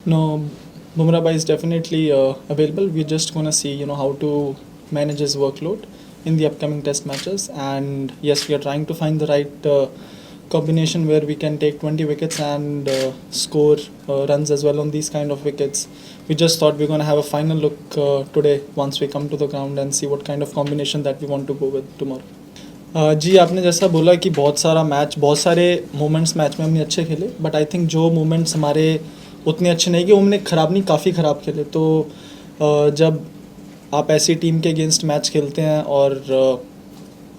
No, Bumrah bhai is definitely available. We're just gonna see, how to manage his workload in the upcoming test matches. And yes, we are trying to find the right combination where we can take 20 wickets and score runs as well on these kind of wickets. We just thought we're gonna have a final look today once we come to the ground and see what kind of combination that we want to go with tomorrow. जी आपने जैसा बोला कि बहुत सारे moments match में हमने अच्छे खेले, बट आई थिंक जो मोमेंट्स हमारे उतने अच्छे नहीं कि हमने ख़राब नहीं, काफ़ी ख़राब खेले। तो जब आप ऐसी टीम के अगेंस्ट मैच खेलते हैं और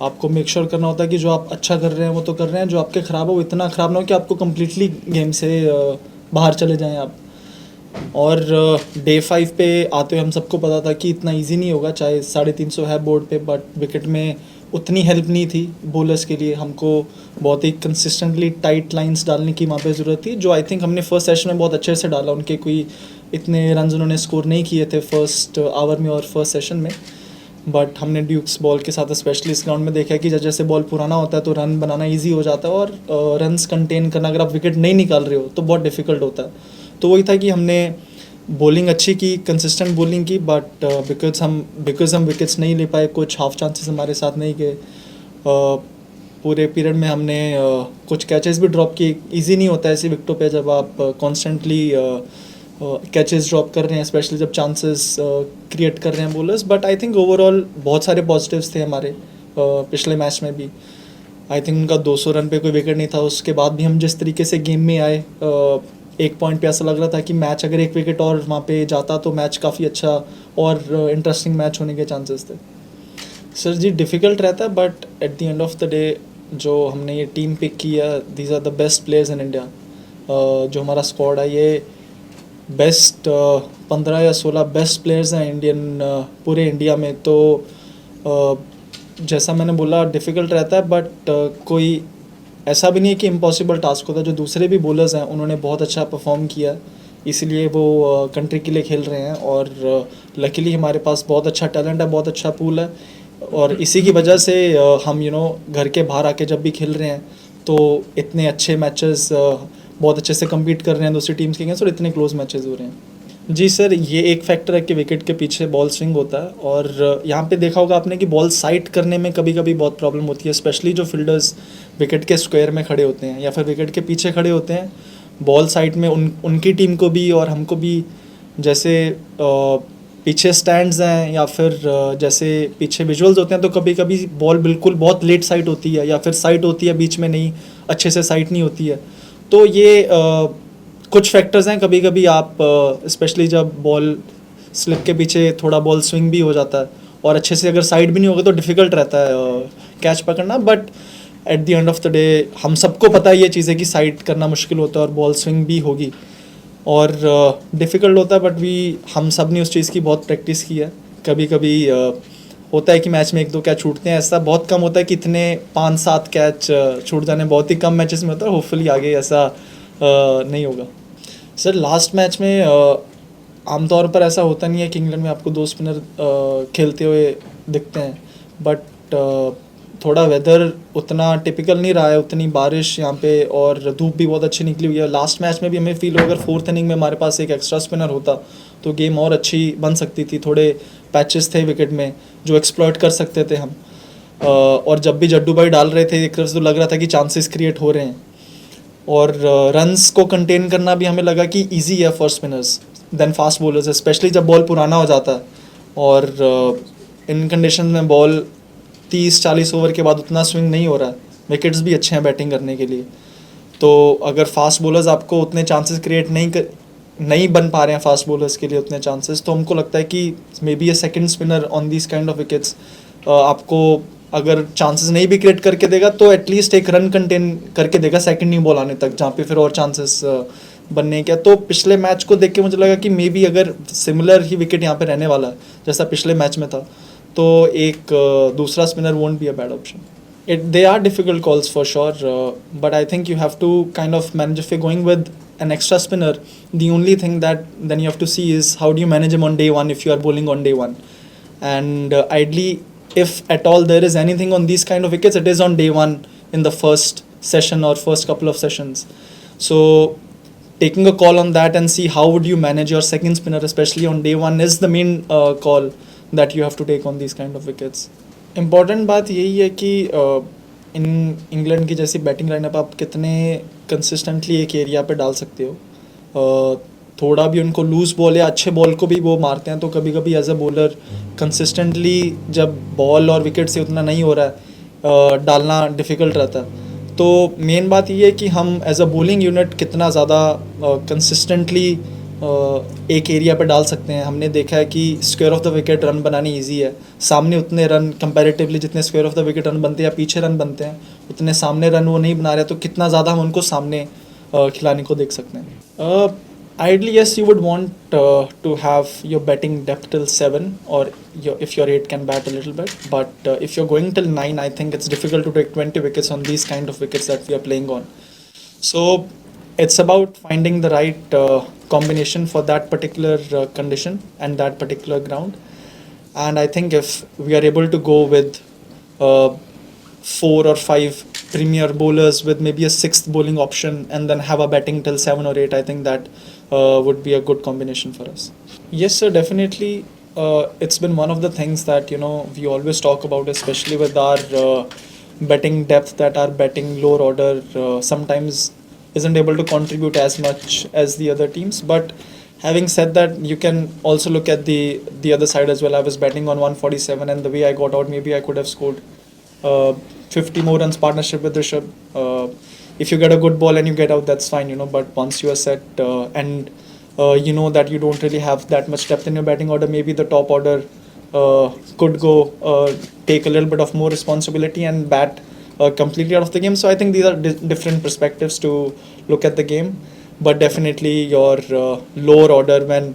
आपको मेक श्योर करना होता है कि जो आप अच्छा कर रहे हैं वो तो कर रहे हैं, जो आपके ख़राब हो वो इतना ख़राब ना हो कि आपको कम्प्लीटली गेम से बाहर चले जाएँ आप। और डे 5 पे आते हुए हम सबको पता था कि इतना इजी नहीं होगा, चाहे 350 है बोर्ड पे, बट विकेट में उतनी हेल्प नहीं थी बॉलर्स के लिए। हमको बहुत ही कंसिस्टेंटली टाइट लाइंस डालने की वहाँ पे ज़रूरत थी, जो आई थिंक हमने फर्स्ट सेशन में बहुत अच्छे से डाला। उनके कोई इतने रन उन्होंने स्कोर नहीं किए थे फर्स्ट आवर में और फर्स्ट सेशन में, बट हमने ड्यूक्स बॉल के साथ स्पेशली इस ग्राउंड में देखा कि जैसे जैसे बॉल पुराना होता है तो रन बनाना ईजी हो जाता है, और रन्स कंटेन करना अगर आप विकेट नहीं निकाल रहे हो तो बहुत डिफ़िकल्ट होता है। तो वही था कि हमने बॉलिंग अच्छी की, कंसिस्टेंट बॉलिंग की, बट बिकॉज हम विकेट्स नहीं ले पाए, कुछ हाफ चांसेस हमारे साथ नहीं गए। पूरे पीरियड में हमने कुछ कैचेस भी ड्रॉप किए। इजी नहीं होता है ऐसी विकेटों पे जब आप कॉन्स्टेंटली कैचेस ड्रॉप कर रहे हैं, स्पेशली जब चांसेस क्रिएट कर रहे हैं bowlers. But I think overall बहुत सारे पॉजिटिव्स थे हमारे पिछले मैच में भी। आई थिंक उनका 200 रन पे कोई विकेट नहीं था, उसके बाद भी हम जिस तरीके से गेम में आए, एक पॉइंट पे ऐसा लग रहा था कि मैच अगर एक विकेट और वहाँ पे जाता तो मैच काफ़ी अच्छा और इंटरेस्टिंग मैच होने के चांसेस थे। सर जी, डिफ़िकल्ट रहता है, but at the end of the day जो हमने ये टीम पिक की है, these are the best players in India. जो हमारा स्क्वाड है ये बेस्ट 15 या 16 बेस्ट प्लेयर्स हैं इंडियन, पूरे इंडिया में। तो जैसा मैंने बोला डिफ़िकल्ट रहता है, बट कोई ऐसा भी नहीं है कि इम्पॉसिबल टास्क होता है। जो दूसरे भी बॉलर्स हैं उन्होंने बहुत अच्छा परफॉर्म किया, इसलिए वो कंट्री के लिए खेल रहे हैं। और लकीली हमारे पास बहुत अच्छा टैलेंट है, बहुत अच्छा पूल है, और इसी की वजह से हम घर के बाहर आके जब भी खेल रहे हैं तो इतने अच्छे मैचेस बहुत अच्छे से कम्पीट कर रहे हैं दूसरी टीम्स के अगेंस्ट, और इतने क्लोज मैचेस हो रहे हैं। जी सर, ये एक फैक्टर है कि विकेट के पीछे बॉल स्विंग होता है, और यहाँ पे देखा होगा आपने कि बॉल साइड करने में कभी कभी बहुत प्रॉब्लम होती है, स्पेशली जो फील्डर्स विकेट के स्क्वायर में खड़े होते हैं या फिर विकेट के पीछे खड़े होते हैं। बॉल साइड में उनकी टीम को भी और हमको भी, जैसे पीछे स्टैंड्स हैं या फिर जैसे पीछे विजुअल्स होते हैं, तो कभी कभी बॉल बिल्कुल बहुत लेट साइड होती है या फिर साइड होती है बीच में नहीं, अच्छे से साइड नहीं होती है। तो ये कुछ फैक्टर्स हैं। कभी कभी आप स्पेशली जब बॉल स्लिप के पीछे थोड़ा बॉल स्विंग भी हो जाता है, और अच्छे से अगर साइड भी नहीं होगा तो डिफ़िकल्ट रहता है कैच पकड़ना। But at the end of the day हम सबको पता है ये चीज़ है कि साइड करना मुश्किल होता है और बॉल स्विंग भी होगी और डिफ़िकल्ट होता है, बट हम सब ने उस चीज़ की बहुत प्रैक्टिस की है। कभी कभी होता है कि मैच में 1-2 कैच छूटते हैं, ऐसा बहुत कम होता है कि इतने 5-7 कैच छूट जाने, बहुत ही कम मैचेस में होता है। होपफुली आगे ऐसा नहीं होगा। सर, लास्ट मैच में आमतौर पर ऐसा होता नहीं है कि इंग्लैंड में आपको 2 स्पिनर खेलते हुए दिखते हैं, बट थोड़ा वेदर उतना टिपिकल नहीं रहा है, उतनी बारिश यहाँ पे, और धूप भी बहुत अच्छी निकली हुई है। लास्ट मैच में भी हमें फील हो, अगर 4th इनिंग में हमारे पास एक एक्स्ट्रा स्पिनर होता तो गेम और अच्छी बन सकती थी। थोड़े पैचेस थे विकेट में जो एक्सप्लॉइट कर सकते थे हम, और जब भी जड्डू भाई डाल रहे थे एक तरह से तो लग रहा था कि चांसेस क्रिएट हो रहे हैं, और रन्स को कंटेन करना भी हमें लगा कि इजी है for spinners then fast bowlers, especially जब बॉल पुराना हो जाता है। और इन कंडीशन में बॉल 30-40 ओवर के बाद उतना स्विंग नहीं हो रहा है, विकेट्स भी अच्छे हैं बैटिंग करने के लिए। तो अगर फास्ट बॉलर्स आपको उतने चांसेस क्रिएट नहीं बन पा रहे हैं फास्ट बॉलर्स के लिए उतने चांसेस, तो हमको लगता है कि may be A second spinner on this kind of wickets आपको अगर चांसेस नहीं भी क्रिएट करके देगा तो एटलीस्ट एक रन कंटेन करके देगा सेकंड न्यू बॉल आने तक, जहाँ पे फिर और चांसेस बनने के। तो पिछले मैच को देख के मुझे लगा कि मे बी अगर सिमिलर ही विकेट यहाँ पे रहने वाला है जैसा पिछले मैच में था, तो एक दूसरा spinner won't be a bad option. They are difficult calls for sure, but I think you have to kind of manage. If you're going with an extra spinner, the only thing that then you have to see is how do you manage him on day one if you are bowling on day one. And ideally, if at all there is anything on these kind of wickets, it is on day one in the first session or first couple of sessions. So taking a call on that and see how would you manage your second spinner, especially on day one, is the main call that you have to take on these kind of wickets. Important बात यही है कि in England की जैसी batting lineup आप कितने consistently एक area पे डाल सकते हो. थोड़ा भी उनको लूज बॉल या अच्छे बॉल को भी वो मारते हैं, तो कभी कभी एज अ बॉलर कंसिस्टेंटली जब बॉल और विकेट से उतना नहीं हो रहा है डालना डिफ़िकल्ट रहता है. तो मेन बात ये है कि हम एज अ बॉलिंग यूनिट कितना ज़्यादा कंसिस्टेंटली एक एरिया पे डाल सकते हैं. हमने देखा है कि square of the wicket run बनानी इजी है. सामने उतने रन कंपैरेटिवली जितने square of the wicket run बनते हैं या पीछे रन बनते हैं, उतने सामने रन वो नहीं बना रहे, तो कितना ज़्यादा हम उनको सामने खिलाने को देख सकते हैं. Ideally, yes, you would want to have your batting depth till 7, or if your 8 can bat a little bit. But if you're going till 9, I think it's difficult to take 20 wickets on these kind of wickets that we are playing on. So it's about finding the right combination for that particular condition and that particular ground. And I think if we are able to go with 4 or 5 premier bowlers with maybe a sixth bowling option and then have a batting till 7 or 8, I think that would be a good combination for us. Yes, sir, definitely. It's been one of the things that we always talk about, especially with our batting depth, that our batting lower order sometimes isn't able to contribute as much as the other teams. But having said that, you can also look at the other side as well. I was batting on 147, and the way I got out, maybe I could have scored 50 more runs partnership with Rishabh. If you get a good ball and you get out, that's fine, but once you are set and you know that you don't really have that much depth in your batting order, maybe the top order could go take a little bit of more responsibility and bat completely out of the game. So I think these are different perspectives to look at the game, but definitely your lower order, when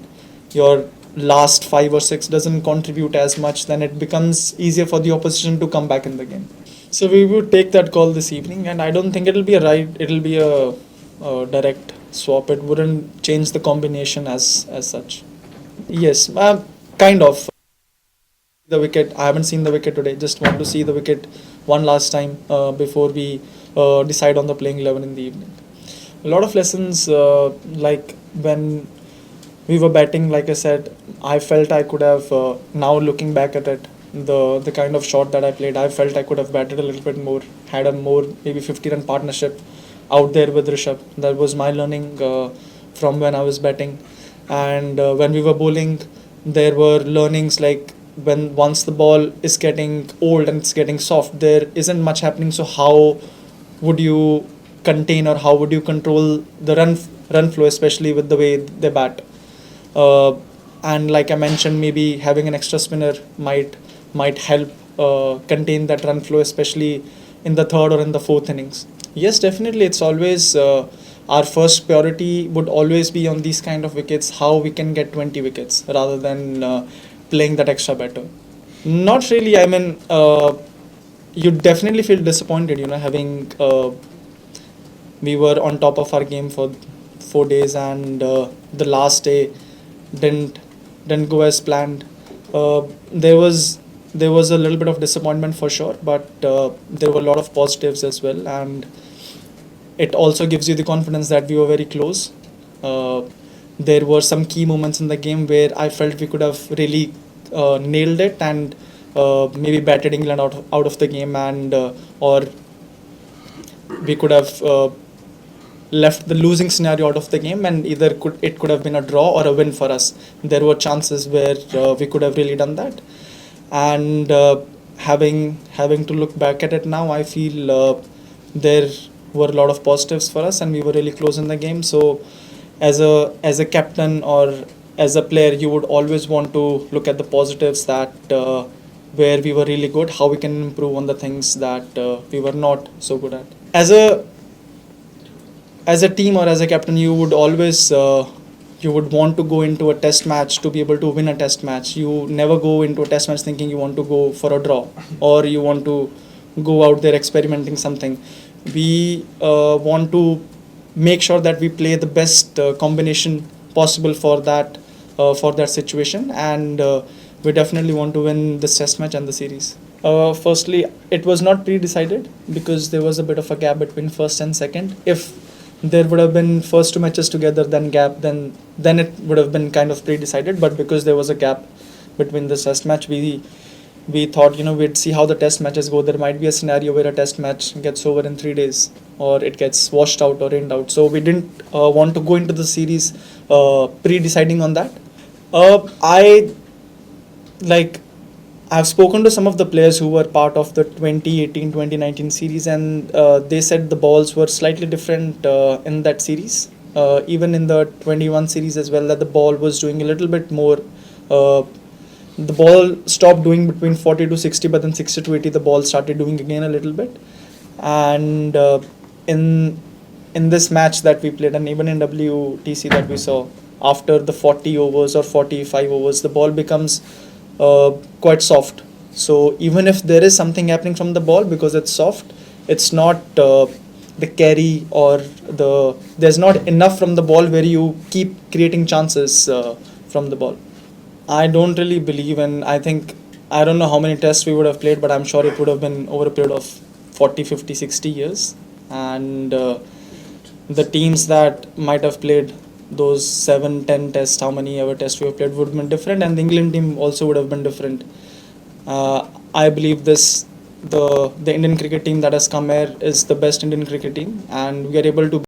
your last 5 or 6 doesn't contribute as much, then it becomes easier for the opposition to come back in the game. So we would take that call this evening, and I don't think it'll be a direct swap. It wouldn't change the combination as such. Yes, kind of. The wicket, I haven't seen the wicket today. Just want to see the wicket one last time before we decide on the playing 11 in the evening. A lot of lessons, like when we were batting, like I said, I felt I could have, now looking back at it, the kind of shot that I played, I felt I could have batted a little bit more, had a more maybe 50-run partnership out there with Rishabh. That was my learning from when I was batting. And when we were bowling, there were learnings like once the ball is getting old and it's getting soft, there isn't much happening. So how would you contain, or how would you control the run flow, especially with the way they bat? And like I mentioned, maybe having an extra spinner might help contain that run flow, especially in the third or in the fourth innings. Yes, definitely. It's always our first priority would always be on these kind of wickets, how we can get 20 wickets rather than playing that extra batter. Not really. I mean, you definitely feel disappointed, having we were on top of our game for 4 days, and the last day didn't go as planned. There was a little bit of disappointment for sure, but there were a lot of positives as well, and it also gives you the confidence that we were very close. There were some key moments in the game where I felt we could have really nailed it and maybe batted England out of the game, and or we could have left the losing scenario out of the game, and either it could have been a draw or a win for us. There were chances where we could have really done that, and having to look back at it now, I feel there were a lot of positives for us, and we were really close in the game. So as a captain or as a player, you would always want to look at the positives, that where we were really good, how we can improve on the things that we were not so good at. As a team or as a captain, you would always you would want to go into a test match to be able to win a test match. You never go into a test match thinking you want to go for a draw or you want to go out there experimenting something. We want to make sure that we play the best combination possible for that situation, and we definitely want to win this test match and the series. Firstly, it was not pre-decided because there was a bit of a gap between first and second. If there would have been first two matches together, then gap, then it would have been kind of pre-decided. But because there was a gap between this test match, we thought, we'd see how the test matches go. There might be a scenario where a test match gets over in 3 days, or it gets washed out or rained out. So we didn't want to go into the series pre-deciding on that. I like I've spoken to some of the players who were part of the 2018-2019 series, and they said the balls were slightly different in that series. Even in the 21 series as well, that the ball was doing a little bit more. The ball stopped doing between 40 to 60, but then 60 to 80, the ball started doing again a little bit. And in this match that we played, and even in WTC that we saw, after the 40 overs or 45 overs, the ball becomes quite soft. So even if there is something happening from the ball, because it's soft, it's not the carry, or there's not enough from the ball where you keep creating chances from the ball. I don't really believe, and I don't know how many tests we would have played, but I'm sure it would have been over a period of 40, 50, 60 years. And the teams that might have played those 7, 10 tests, how many ever tests we have played, would have been different, and the England team also would have been different. I believe the Indian cricket team that has come here is the best Indian cricket team, and we are able to